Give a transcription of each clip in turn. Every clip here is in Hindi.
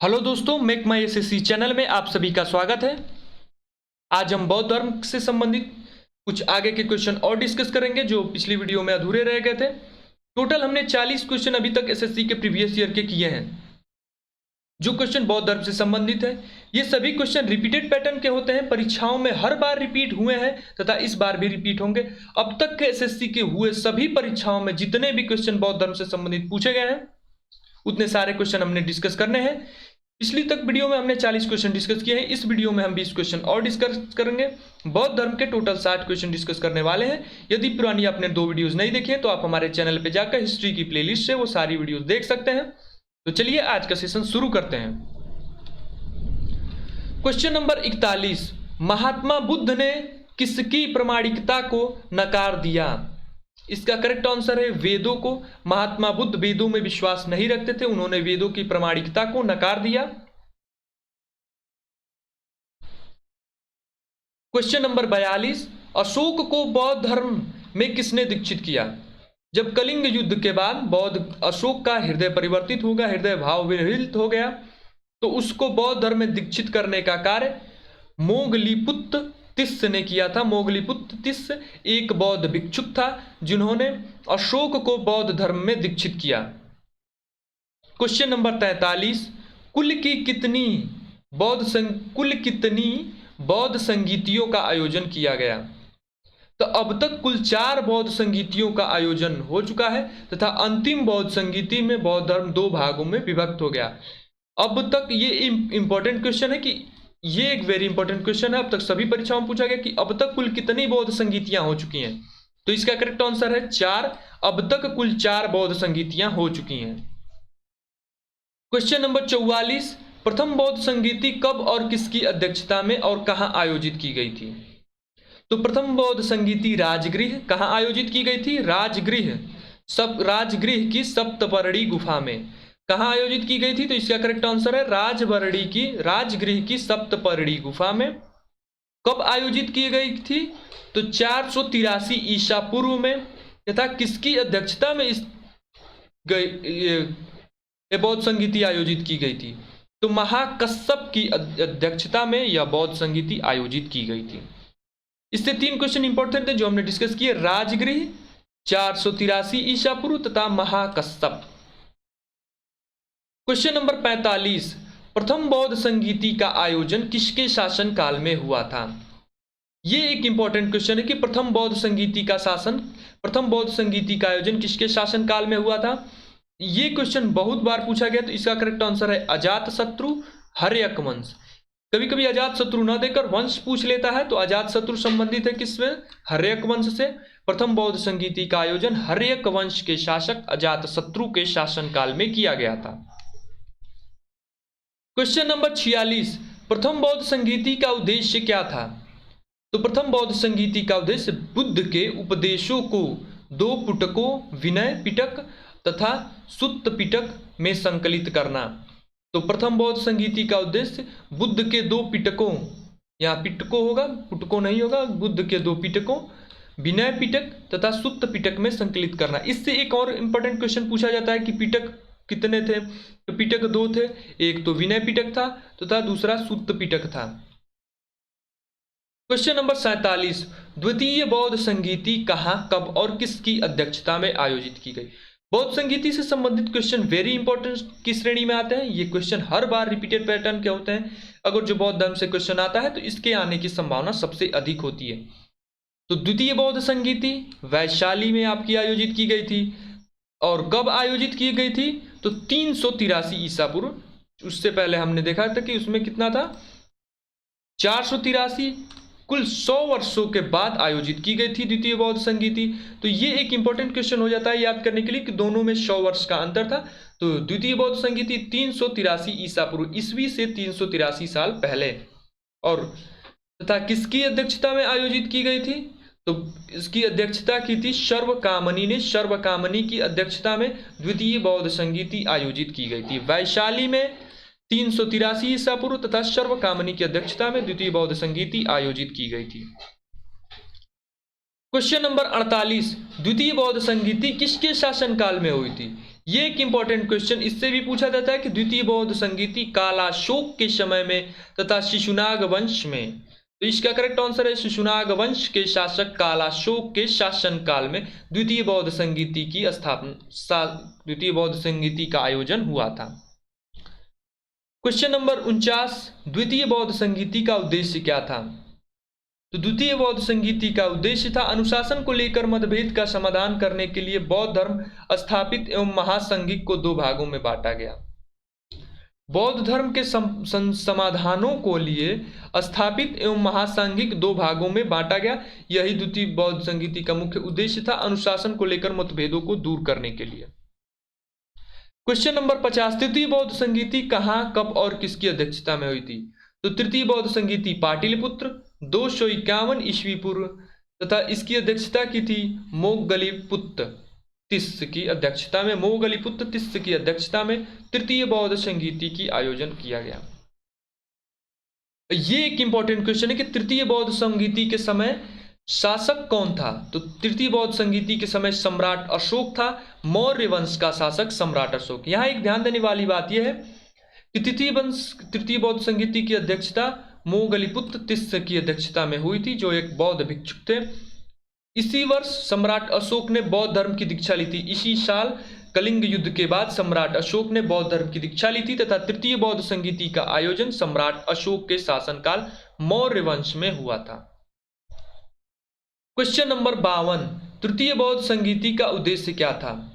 हेलो दोस्तों, मेक माई एसएससी चैनल में आप सभी का स्वागत है। आज हम बौद्ध धर्म से संबंधित कुछ आगे के क्वेश्चन और डिस्कस करेंगे जो पिछली वीडियो में अधूरे रह गए थे। टोटल हमने 40 क्वेश्चन अभी तक एसएससी के प्रीवियस ईयर के किए हैं। जो क्वेश्चन बौद्ध धर्म से संबंधित है, ये सभी क्वेश्चन रिपीटेड पैटर्न के होते हैं, परीक्षाओं में हर बार रिपीट हुए हैं तथा इस बार भी रिपीट होंगे। अब तक के एसएससी के हुए सभी परीक्षाओं में जितने भी क्वेश्चन बौद्ध धर्म से संबंधित पूछे गए हैं, उतने सारे क्वेश्चन हमने डिस्कस करने हैं। पिछली तक वीडियो में हमने 40 क्वेश्चन डिस्कस किए हैं। इस वीडियो में हम 20 क्वेश्चन और डिस्कस करेंगे। बौद्ध धर्म के टोटल 60 क्वेश्चन डिस्कस करने वाले हैं। यदि पुरानी आपने 2 वीडियोस नहीं देखे तो आप हमारे चैनल पे जाकर हिस्ट्री की प्लेलिस्ट से वो सारी वीडियोस देख सकते हैं। तो चलिए आज का सेशन शुरू करते हैं। क्वेश्चन नंबर 41, महात्मा बुद्ध ने किसकी प्रामाणिकता को नकार दिया? इसका करेक्ट आंसर है वेदों को। महात्मा बुद्ध वेदों में विश्वास नहीं रखते थे, उन्होंने वेदों की प्रामाणिकता को नकार दिया। क्वेश्चन नंबर 42, अशोक को बौद्ध धर्म में किसने दीक्षित किया? जब कलिंग युद्ध के बाद अशोक का हृदय परिवर्तित हो गया, हृदय भाव विह्वलित हो गया, तो उसको बौद्ध धर्म में दीक्षित करने का कार्य मोगलीपुत्र तिस्स ने किया था। मोगलीपुत्र तिस्स एक बौद्ध भिक्षुक था जिन्होंने अशोक को बौद्ध धर्म में दीक्षित किया। क्वेश्चन नंबर 43, कुल कितनी बौद्ध संगीतियों का आयोजन किया गया? तो अब तक कुल 4 बौद्ध संगीतियों का आयोजन हो चुका है तथा अंतिम बौद्ध संगीति में बौद्ध धर्म 2 भागों में विभक्त हो गया। अब तक ये इंपॉर्टेंट क्वेश्चन है कि ये एक वेरी इंपॉर्टेंट क्वेश्चन है। अब तक सभी परीक्षाओं में पूछा गया कि अब तक कुल कितनी बौद्ध संगीतियां हो चुकी हैं? तो इसका करेक्ट आंसर है 4। अब तक कुल 4 बौद्ध संगीतियां हो चुकी हैं। क्वेश्चन नंबर 44, प्रथम बौद्ध संगीति कब और किसकी अध्यक्षता में और कहां आयोजित की गई थी? तो प्रथम बौद्ध संगीति राजगृह कहां आयोजित की गई थी? राजगृह की सप्तपर्णी गुफा में। कहां आयोजित की गई थी? तो इसका करेक्ट आंसर है राजगृह की सप्तपर्णी गुफा में। कब आयोजित की गई थी? तो 483 ईसा पूर्व में। तथा किसकी अध्यक्षता में ये बौद्ध संगीति आयोजित की गई थी? तो महाकश्यप की अध्यक्षता में यह बौद्ध संगीति आयोजित की गई थी। इससे 3 क्वेश्चन इंपॉर्टेंट थे जो हमने डिस्कस किए, राजगृह, 483 ईसा पूर्व तथा महाकश्यप। क्वेश्चन नंबर 45, प्रथम बौद्ध संगीति का आयोजन किसके शासन काल में हुआ था? यह एक इंपॉर्टेंट क्वेश्चन है कि प्रथम बौद्ध संगीति का आयोजन किसके शासन काल में हुआ था। यह क्वेश्चन बहुत बार पूछा गया, तो इसका करेक्ट आंसर है अजातशत्रु हर्यक वंश। कभी कभी अजातशत्रु न देकर वंश पूछ लेता है, तो अजातशत्रु संबंधित है किसमें? हर्यक वंश से। प्रथम बौद्ध संगीति का आयोजन हर्यक वंश के शासक अजातशत्रु के शासनकाल में किया गया था। क्वेश्चन नंबर 46, प्रथम बौद्ध संगीति का उद्देश्य क्या था? तो प्रथम बौद्ध संगीति का उद्देश्य बुद्ध के उपदेशों को 2 पिटकों विनय पिटक तथा सुत्त पिटक में संकलित करना। तो प्रथम बौद्ध संगीति का उद्देश्य बुद्ध के 2 पिटकों, यहाँ पिटकों होगा, पुटकों नहीं होगा, बुद्ध के 2 पिटकों विनय पिटक तथा सुत्त पिटक में संकलित करना। इससे एक और इंपॉर्टेंट क्वेश्चन पूछा जाता है कि पिटक कितने थे? तो पिटक 2 थे, एक तो विनय पिटक था तथा दूसरा सुत्त पिटक था। क्वेश्चन नंबर 47, द्वितीय बौद्ध संगीति कहां, कब और किसकी अध्यक्षता में आयोजित की गई? बौद्ध संगीति से संबंधित क्वेश्चन वेरी इंपॉर्टेंट की श्रेणी में आते हैं। ये क्वेश्चन हर बार रिपीटेड पैटर्न के होते हैं। अगर जो बौद्ध धर्म से क्वेश्चन आता है तो इसके आने की संभावना सबसे अधिक होती है। तो द्वितीय बौद्ध संगीति वैशाली में आपकी आयोजित की गई थी। और कब आयोजित की गई थी? तो 383 ईसा पूर्व। उससे पहले हमने देखा था कि उसमें कितना था? 483। कुल 100 वर्षों के बाद आयोजित की गई थी द्वितीय बौद्ध संगीति। तो ये एक इंपॉर्टेंट क्वेश्चन हो जाता है याद करने के लिए कि दोनों में 100 वर्ष का अंतर था। तो द्वितीय बौद्ध संगीति 383 ईसा पूर्व, ईस्वी से 383 साल पहले। और तथा किसकी अध्यक्षता में आयोजित की गई थी? तो इसकी अध्यक्षता की थी सर्वकामनी ने। सर्वकामनी की अध्यक्षता में द्वितीय बौद्ध संगीति आयोजित की गई थी। वैशाली में 383 ईसा पूर्व तथा सर्वकामनी की अध्यक्षता में द्वितीय बौद्ध संगीति आयोजित की गई थी। क्वेश्चन नंबर 48, द्वितीय बौद्ध संगीति किसके शासनकाल में हुई थी? ये एक इंपॉर्टेंट क्वेश्चन इससे भी पूछा जाता है कि द्वितीय बौद्ध संगीति कालाशोक के समय में तथा शिशुनाग वंश में, तो इसका करेक्ट आंसर है शिशुनाग वंश के शासक कालाशोक के शासनकाल में द्वितीय बौद्ध संगीति की स्थापना, द्वितीय बौद्ध संगीति का आयोजन हुआ था। क्वेश्चन नंबर 49, द्वितीय बौद्ध संगीति का उद्देश्य क्या था? तो द्वितीय बौद्ध संगीति का उद्देश्य था अनुशासन को लेकर मतभेद का समाधान करने के लिए बौद्ध धर्म स्थापित एवं महासंघिक को दो भागों में बांटा गया। बौद्ध धर्म के समाधानों को लिए स्थापित एवं महासांघिक दो भागों में बांटा गया। यही द्वितीय बौद्ध संगीति का मुख्य उद्देश्य था, अनुशासन को लेकर मतभेदों को दूर करने के लिए। क्वेश्चन नंबर 50, तृतीय बौद्ध संगीति कहाँ, कब और किसकी अध्यक्षता में हुई थी? तो तृतीय बौद्ध संगीति पाटलिपुत्र 251 ईस्वी पूर्व तथा इसकी अध्यक्षता की थी मोगलिपुत्र तिस्स की अध्यक्षता में। मोगलिपुत्र तिस्स की अध्यक्षता में तृतीय बौद्ध संगीति की आयोजन किया गया। ये एक इंपॉर्टेंट क्वेश्चन है कि तृतीय बौद्ध संगीति के समय शासक कौन था? तो तृतीय बौद्ध संगीति के समय सम्राट अशोक था, मौर्य वंश का शासक सम्राट अशोक। यहाँ एक ध्यान देने वाली बात यह है कि तृतीय बौद्ध संगीति की अध्यक्षता मोगलिपुत्र तिस्स की अध्यक्षता में हुई थी, जो एक बौद्ध भिक्षुक थे। इसी वर्ष सम्राट अशोक ने बौद्ध धर्म की दीक्षा ली थी। इसी साल कलिंग युद्ध के बाद सम्राट अशोक ने बौद्ध धर्म की दीक्षा ली थी तथा तृतीय बौद्ध संगीति का आयोजन सम्राट अशोक के शासनकाल मौर्य वंश में हुआ था। क्वेश्चन नंबर 52, तृतीय बौद्ध संगीति का उद्देश्य क्या था?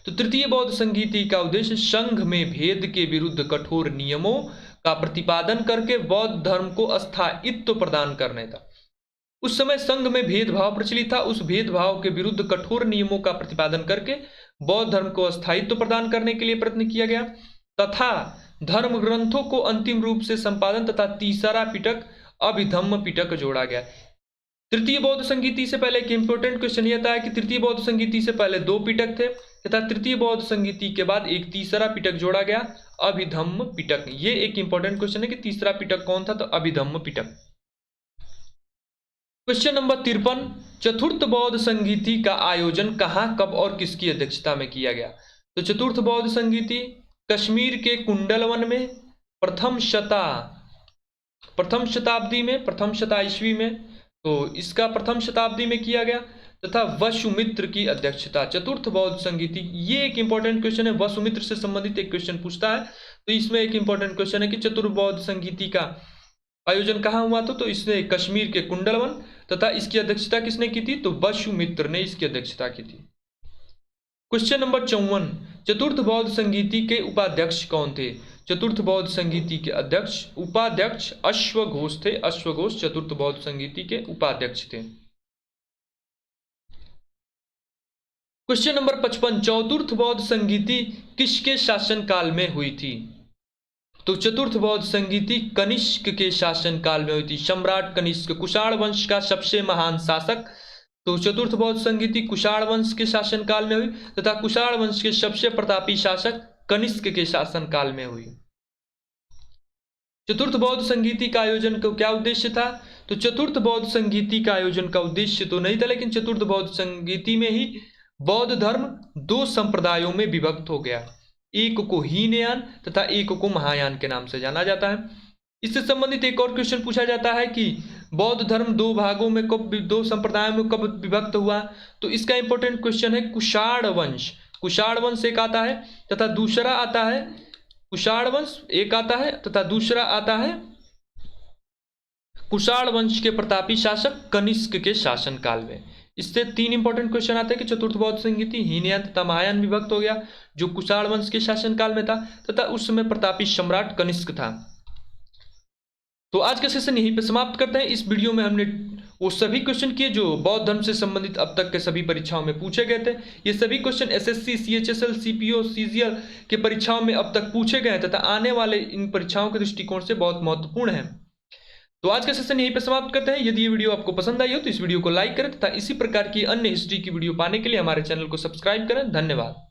तो तृतीय बौद्ध संगीति का उद्देश्य संघ में भेद के विरुद्ध कठोर नियमों का प्रतिपादन करके बौद्ध धर्म को स्थायित्व प्रदान करने था। उस समय संघ में भेदभाव प्रचलित था, उस भेदभाव के विरुद्ध कठोर नियमों का प्रतिपादन करके बौद्ध धर्म को स्थायित्व प्रदान करने के लिए प्रयत्न किया गया तथा धर्म ग्रंथों को अंतिम रूप से संपादन तथा तीसरा पिटक अभिधम्म पिटक जोड़ा गया। तृतीय बौद्ध संगीति से पहले एक इंपॉर्टेंट क्वेश्चन यह था कि तृतीय बौद्ध संगीति से पहले 2 पिटक थे तथा तृतीय बौद्ध संगीति के बाद एक तीसरा पिटक जोड़ा गया, अभिधम्म पिटक। ये एक इंपॉर्टेंट क्वेश्चन है कि तीसरा पिटक कौन था? तो अभिधम्म पिटक। क्वेश्चन नंबर 53, चतुर्थ बौद्ध संगीति का आयोजन कहाँ, कब और किसकी अध्यक्षता में किया गया? तो चतुर्थ बौद्ध संगीति कश्मीर के कुंडलवन में प्रथम शता ईस्वी में, तो इसका प्रथम शताब्दी में किया गया तथा वसुमित्र की अध्यक्षता। चतुर्थ बौद्ध संगीति, ये एक इंपॉर्टेंट क्वेश्चन है, वसुमित्र से संबंधित एक क्वेश्चन पूछता है, तो इसमें एक इंपॉर्टेंट क्वेश्चन है कि चतुर्थ बौद्ध संगीति का आयोजन कहाँ हुआ था? तो इसने कश्मीर के कुंडलवन तथा इसकी अध्यक्षता किसने की थी? तो वसुमित्र ने इसकी अध्यक्षता की थी। क्वेश्चन नंबर 54, चतुर्थ बौद्ध संगीति के उपाध्यक्ष कौन थे? चतुर्थ बौद्ध संगीति के उपाध्यक्ष अश्वघोष थे। अश्वघोष चतुर्थ बौद्ध संगीति के उपाध्यक्ष थे। क्वेश्चन नंबर 55, चतुर्थ बौद्ध संगीति किसके शासनकाल में हुई थी? तो चतुर्थ बौद्ध संगीति कनिष्क के शासनकाल में हुई थी। सम्राट कनिष्क कुषाण वंश का सबसे महान शासक, तो चतुर्थ बौद्ध संगीति कुषाण वंश के शासनकाल में हुई तथा कुषाण वंश के सबसे प्रतापी शासक कनिष्क के शासनकाल में हुई। चतुर्थ बौद्ध संगीति का आयोजन का क्या उद्देश्य था? तो चतुर्थ बौद्ध संगीति का आयोजन का उद्देश्य तो नहीं था, लेकिन चतुर्थ बौद्ध संगीति में ही बौद्ध धर्म 2 संप्रदायों में विभक्त हो गया, एक को हीनयान तथा एक को महायान के नाम से जाना जाता है। इससे संबंधित एक और क्वेश्चन पूछा जाता है कि बौद्ध धर्म 2 भागों में कब, 2 संप्रदायों में कब विभक्त हुआ? तो इसका इंपॉर्टेंट क्वेश्चन है कुषाण वंश। कुषाण वंश एक आता है तथा दूसरा आता है, कुषाण वंश एक आता है तथा दूसरा आता है कुषाण वंश के प्रतापी शासक कनिष्क के शासनकाल में। इससे 3 इंपॉर्टेंट क्वेश्चन आते हैं कि चतुर्थ बौद्ध संगीति हीनयान तथा महायान विभक्त हो गया, जो कुषाण वंश के शासनकाल में था तथा उस समय प्रतापी सम्राट कनिष्क था। तो आज का सेशन यहीं पे समाप्त करते हैं। इस वीडियो में हमने वो सभी क्वेश्चन किए जो बौद्ध धर्म से संबंधित अब तक के सभी परीक्षाओं में पूछे गए थे। ये सभी question SSC, CHSL, CPO, CGL के परीक्षाओं में अब तक पूछे गए तथा आने वाले इन परीक्षाओं के दृष्टिकोण से बहुत महत्वपूर्ण है। तो आज का सेशन यहीं पे समाप्त करते हैं। यदि ये वीडियो आपको पसंद आई हो तो इस वीडियो को लाइक करें तथा इसी प्रकार की अन्य हिस्ट्री की वीडियो पाने के लिए हमारे चैनल को सब्सक्राइब करें। धन्यवाद।